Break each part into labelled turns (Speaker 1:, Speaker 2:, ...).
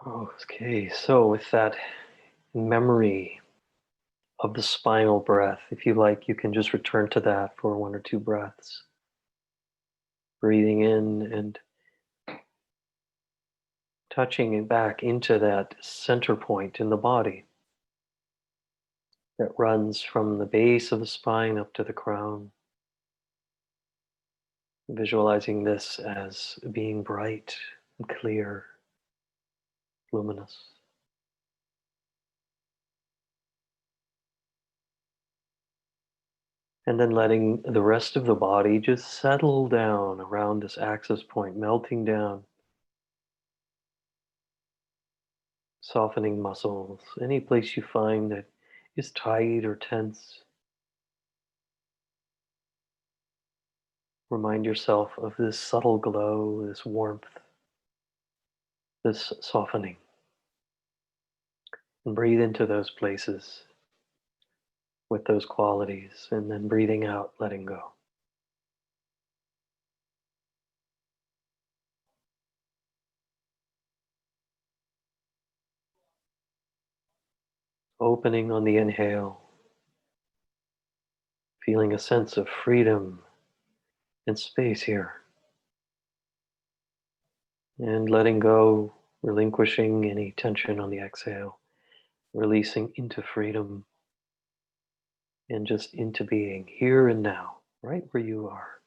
Speaker 1: Okay, so with that memory of the spinal breath, if you like, you can just return to that for one or two breaths. Breathing in and touching it back into that center point in the body that runs from the base of the spine up to the crown. Visualizing this as being bright and clear, luminous. And then letting the rest of the body just settle down around this axis point, melting down, softening muscles, any place you find that is tight or tense. Remind yourself of this subtle glow, this warmth, this softening. And breathe into those places with those qualities, and then breathing out, letting go. Opening on the inhale, feeling a sense of freedom and space here. And letting go, relinquishing any tension on the exhale, releasing into freedom and just into being here and now, right where you are.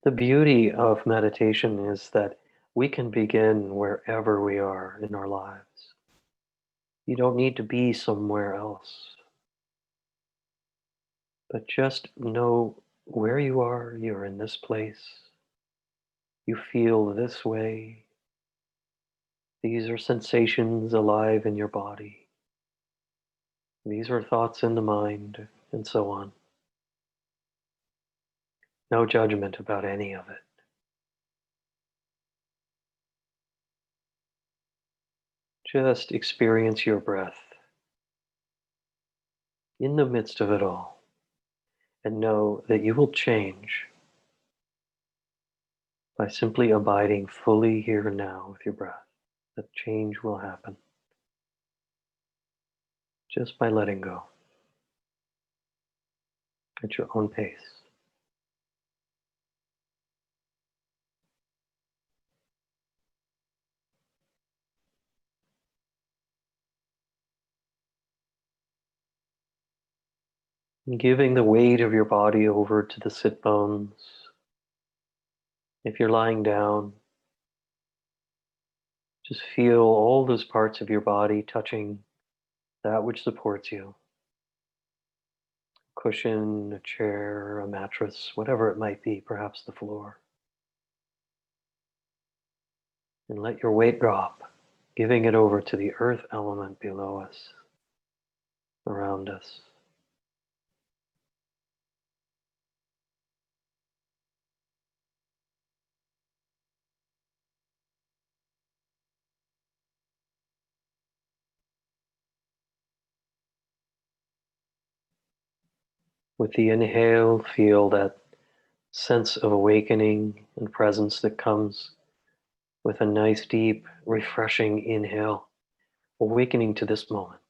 Speaker 1: The beauty of meditation is that we can begin wherever we are in our lives. You don't need to be somewhere else, but just know where you are. You're in this place. You feel this way. These are sensations alive in your body. These are thoughts in the mind, and so on. No judgment about any of it. Just experience your breath in the midst of it all, and know that you will change by simply abiding fully here and now with your breath. That change will happen just by letting go at your own pace. Giving the weight of your body over to the sit bones. If you're lying down, just feel all those parts of your body touching that which supports you. A cushion, a chair, a mattress, whatever it might be, perhaps the floor. And let your weight drop, giving it over to the earth element below us, around us. With the inhale, feel that sense of awakening and presence that comes with a nice, deep, refreshing inhale, awakening to this moment.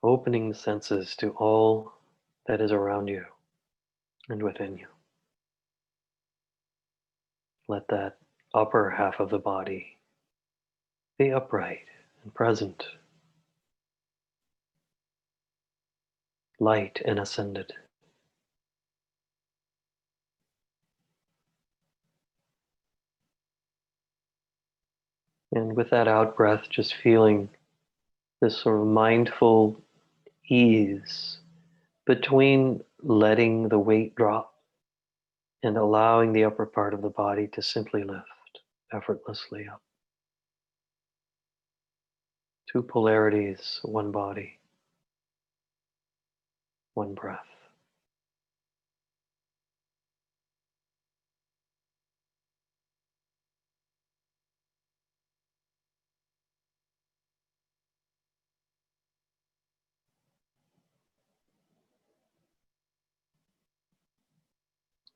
Speaker 1: Opening the senses to all that is around you and within you. Let that upper half of the body be upright and present, light and ascended. And with that out breath, just feeling this sort of mindful ease between letting the weight drop and allowing the upper part of the body to simply lift effortlessly up. Two polarities, one body, one breath.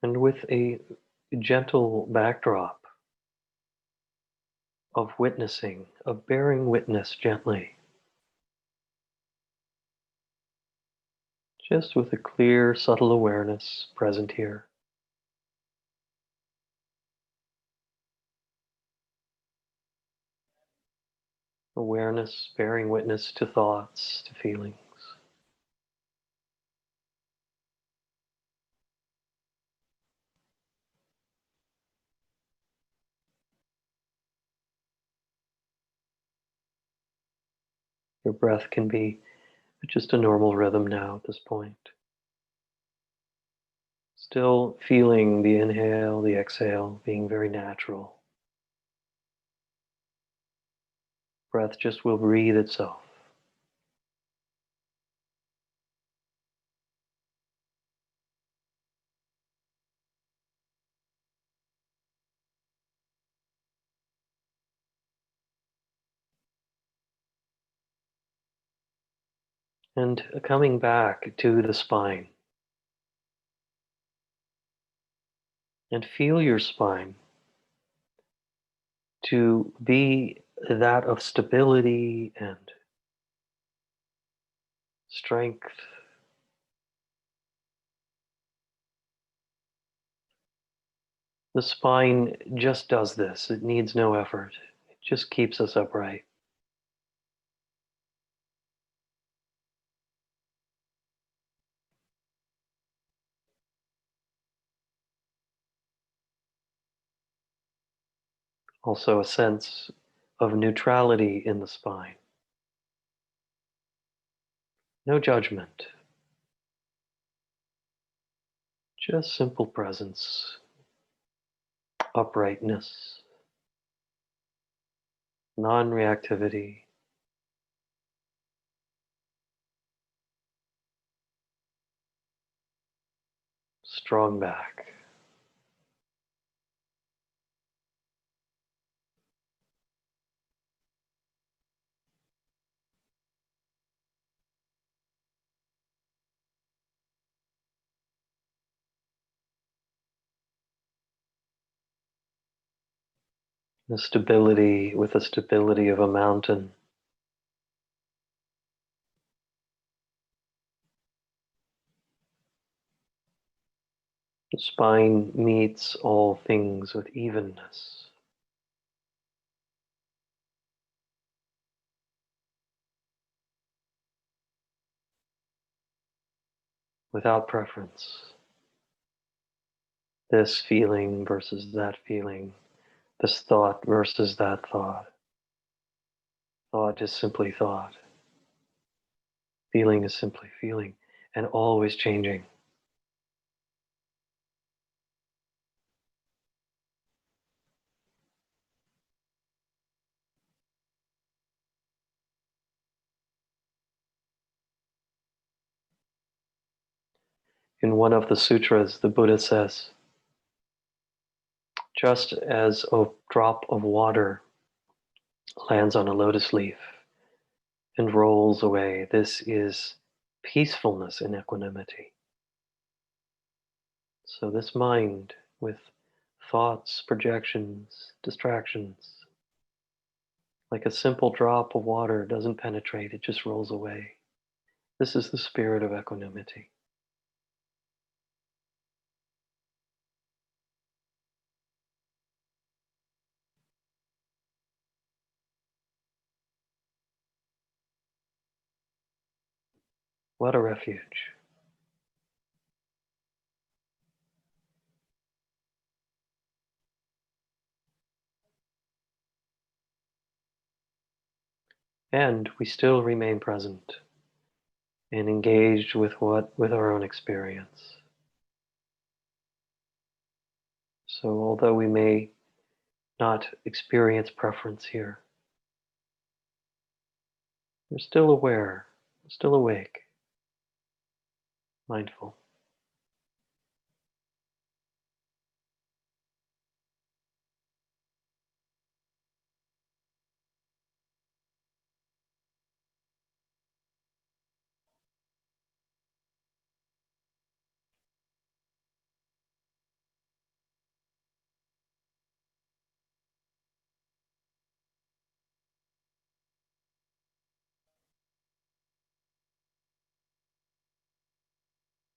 Speaker 1: And with a gentle backdrop of witnessing, of bearing witness gently, just with a clear, subtle awareness present here. Awareness bearing witness to thoughts, to feelings. Your breath can be just a normal rhythm now at this point. Still feeling the inhale, the exhale being very natural. Breath just will breathe itself. And coming back to the spine. And feel your spine to be that of stability and strength. The spine just does this. It needs no effort. It just keeps us upright. Also, a sense of neutrality in the spine. No judgment, just simple presence, uprightness, non reactivity, strong back. The stability with the stability of a mountain. The spine meets all things with evenness. Without preference. This feeling versus that feeling. This thought versus that thought. Thought is simply thought. Feeling is simply feeling, and always changing. In one of the sutras, the Buddha says, just as a drop of water lands on a lotus leaf and rolls away, this is peacefulness in equanimity. So, this mind with thoughts, projections, distractions, like a simple drop of water doesn't penetrate, it just rolls away. This is the spirit of equanimity. What a refuge. And we still remain present and engaged with our own experience. So although we may not experience preference here, we're still aware, still awake, mindful.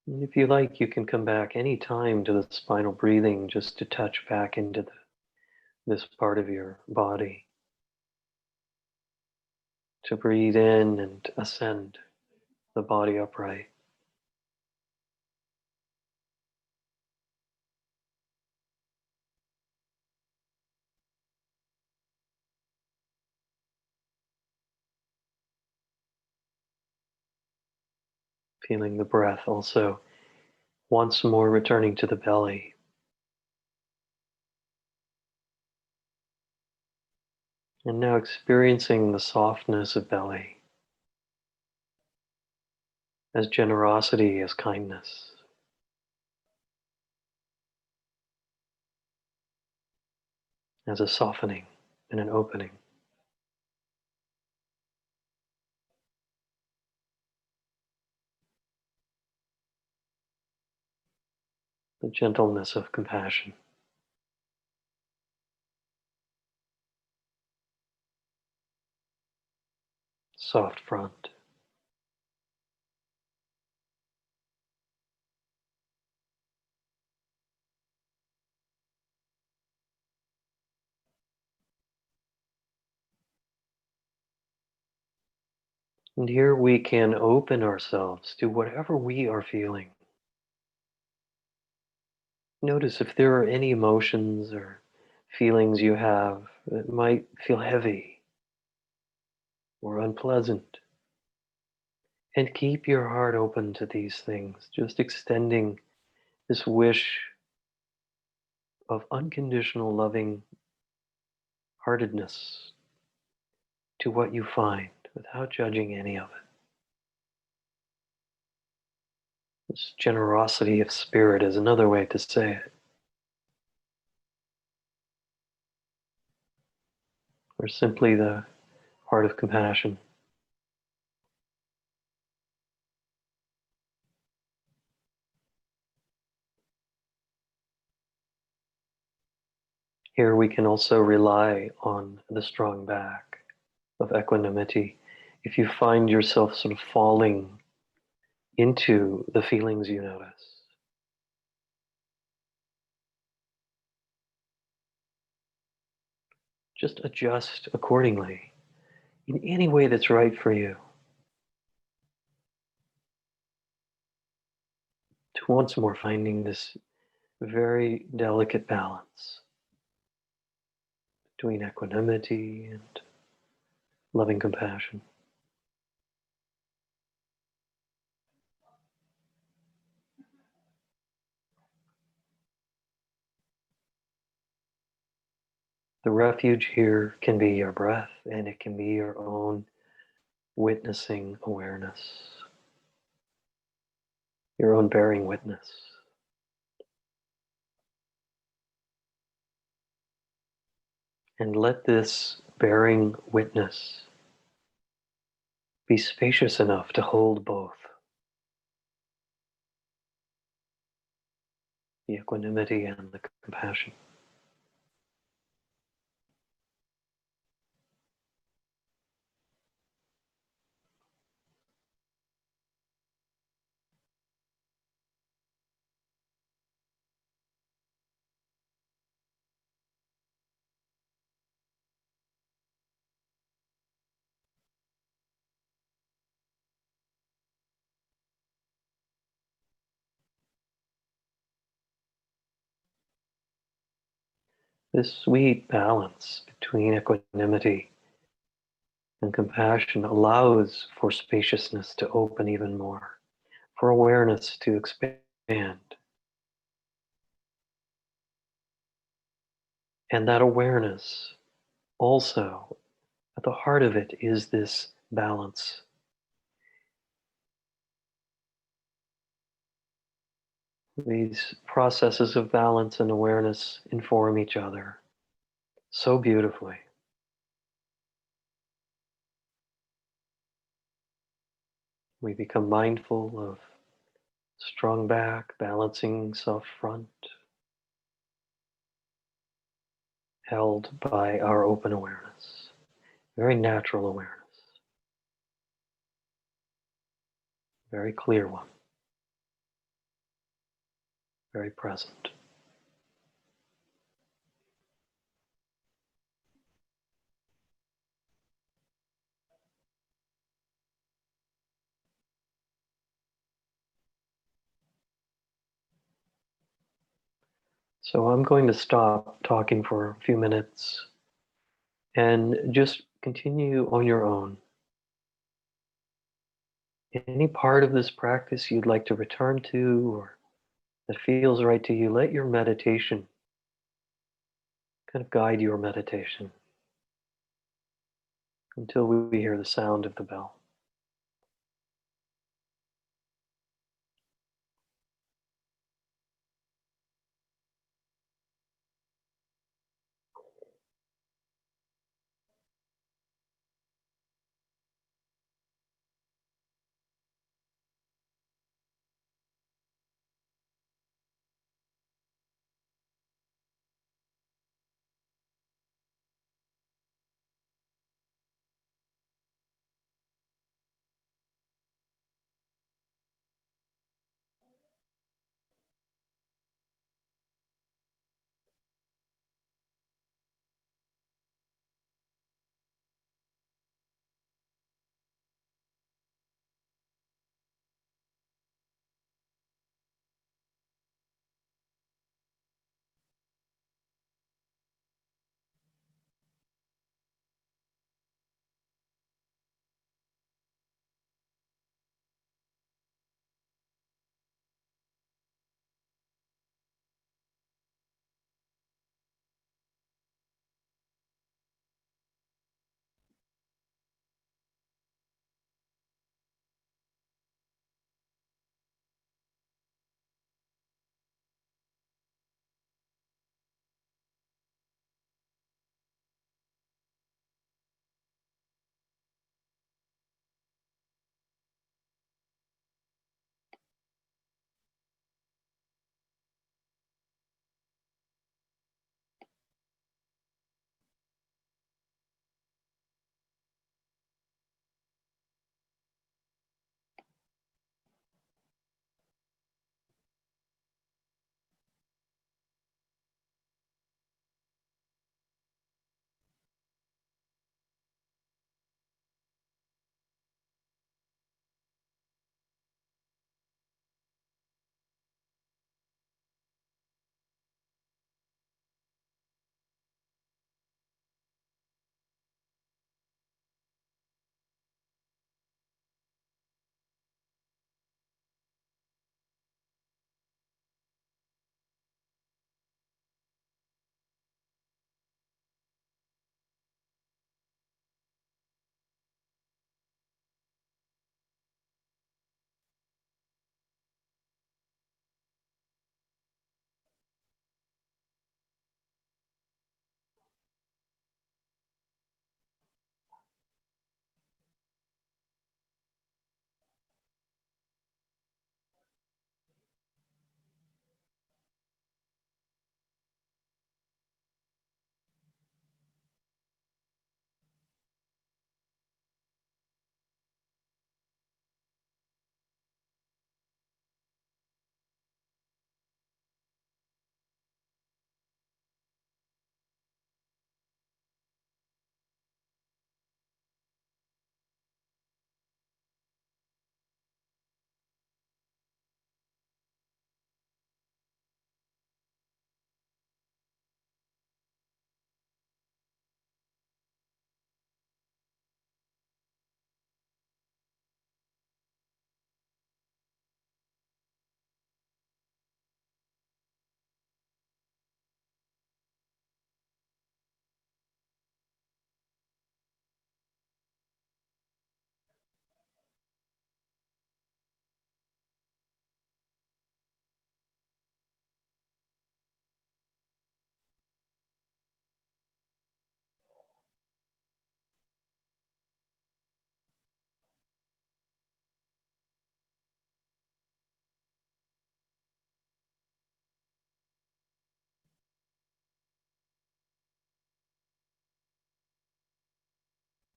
Speaker 1: And if you like, you can come back any time to the spinal breathing just to touch back into this part of your body, to breathe in and ascend the body upright. Feeling the breath also once more returning to the belly. And now experiencing the softness of belly as generosity, as kindness, as a softening and an opening. The gentleness of compassion. Soft front. And here we can open ourselves to whatever we are feeling. Notice if there are any emotions or feelings you have that might feel heavy or unpleasant. And keep your heart open to these things, just extending this wish of unconditional loving heartedness to what you find without judging any of it. This generosity of spirit is another way to say it, or simply the heart of compassion. Here we can also rely on the strong back of equanimity. If you find yourself sort of falling into the feelings you notice, just adjust accordingly in any way that's right for you. To once more finding this very delicate balance between equanimity and loving compassion. The refuge here can be your breath, and it can be your own witnessing awareness, your own bearing witness. And let this bearing witness be spacious enough to hold both the equanimity and the compassion. This sweet balance between equanimity and compassion allows for spaciousness to open even more, for awareness to expand. And that awareness also, at the heart of it, is this balance. These processes of balance and awareness inform each other so beautifully. We become mindful of strong back, balancing soft front, held by our open awareness, very natural awareness, very clear one. very present. So I'm going to stop talking for a few minutes and just continue on your own. Any part of this practice you'd like to return to or that feels right to you, let your meditation kind of guide your meditation until we hear the sound of the bell.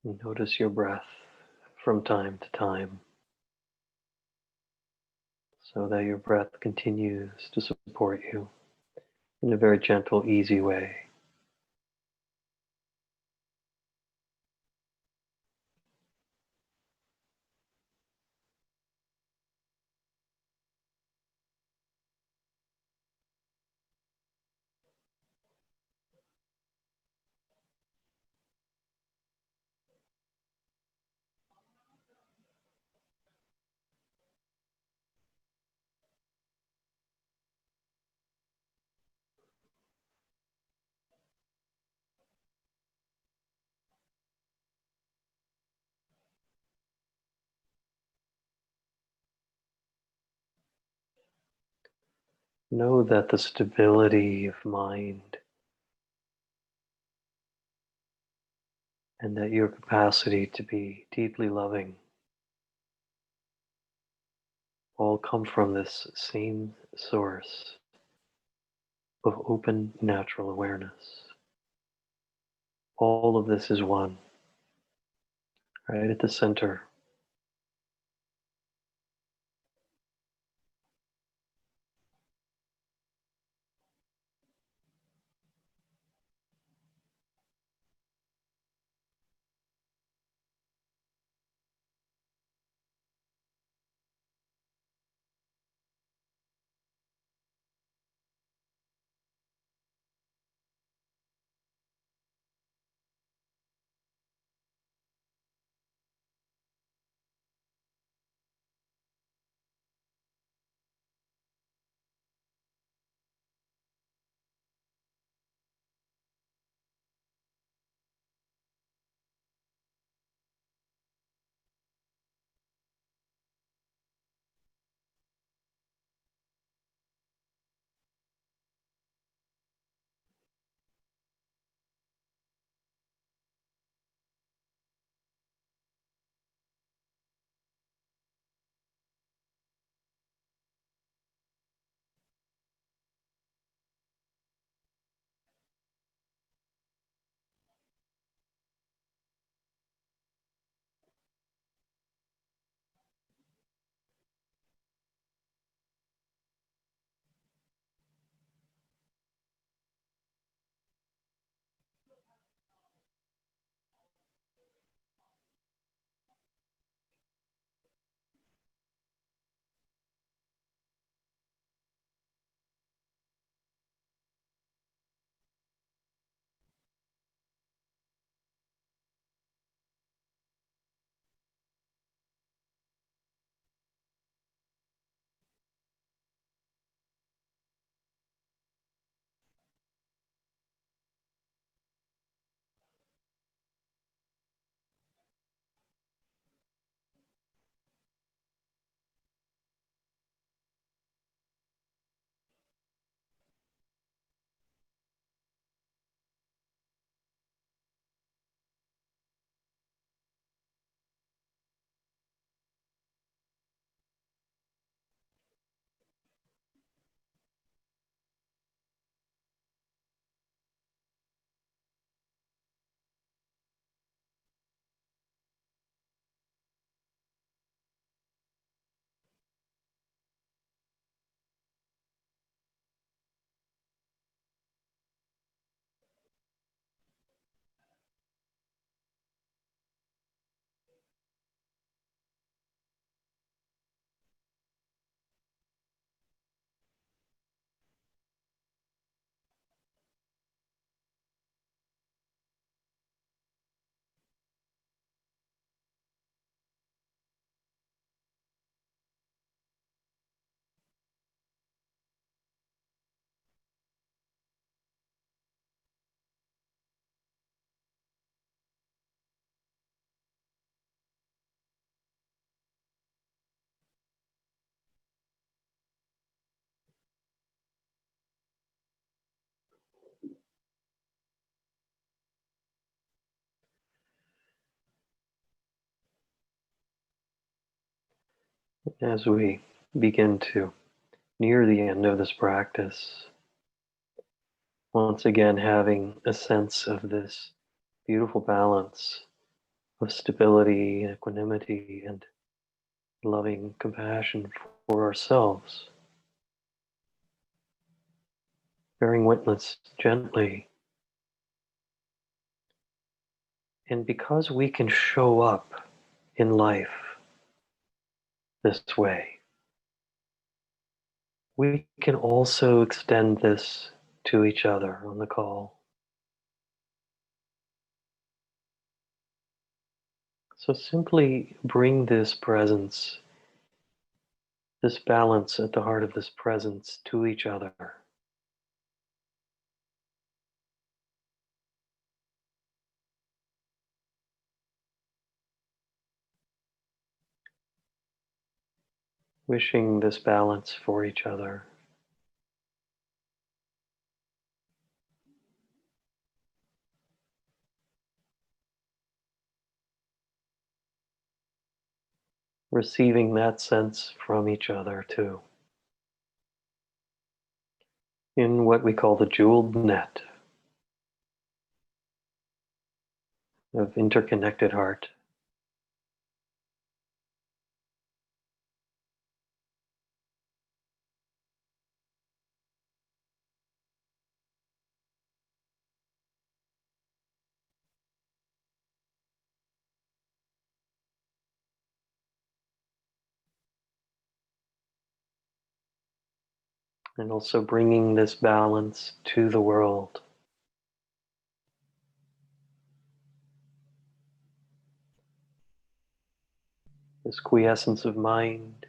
Speaker 1: Notice your breath from time to time. so that your breath continues to support you in a very gentle, easy way. Know that the stability of mind and that your capacity to be deeply loving all come from this same source of open natural awareness. All of this is one, right at the center. As we begin to near the end of this practice, once again having a sense of this beautiful balance of stability, equanimity, and loving compassion for ourselves, bearing witness gently. And because we can show up in life this way, we can also extend this to each other on the call. So simply bring this presence, this balance at the heart of this presence to each other. Wishing this balance for each other. Receiving that sense from each other too. In what we call the jeweled net of interconnected heart. And also bringing this balance to the world. This quiescence of mind,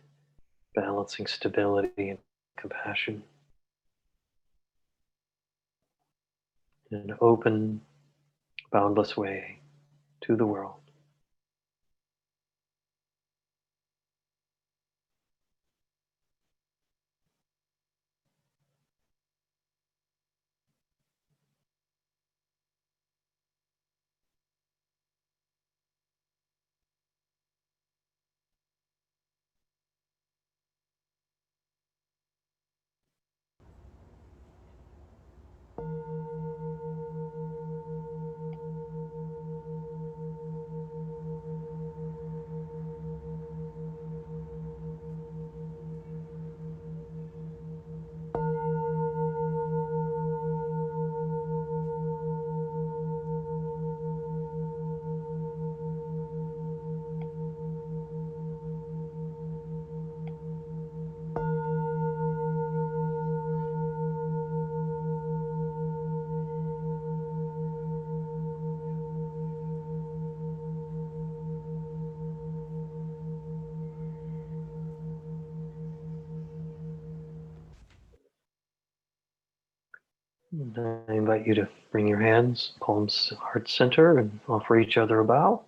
Speaker 1: balancing stability and compassion. In an open, boundless way to the world. And I invite you to bring your hands, palms, heart center, and offer each other a bow.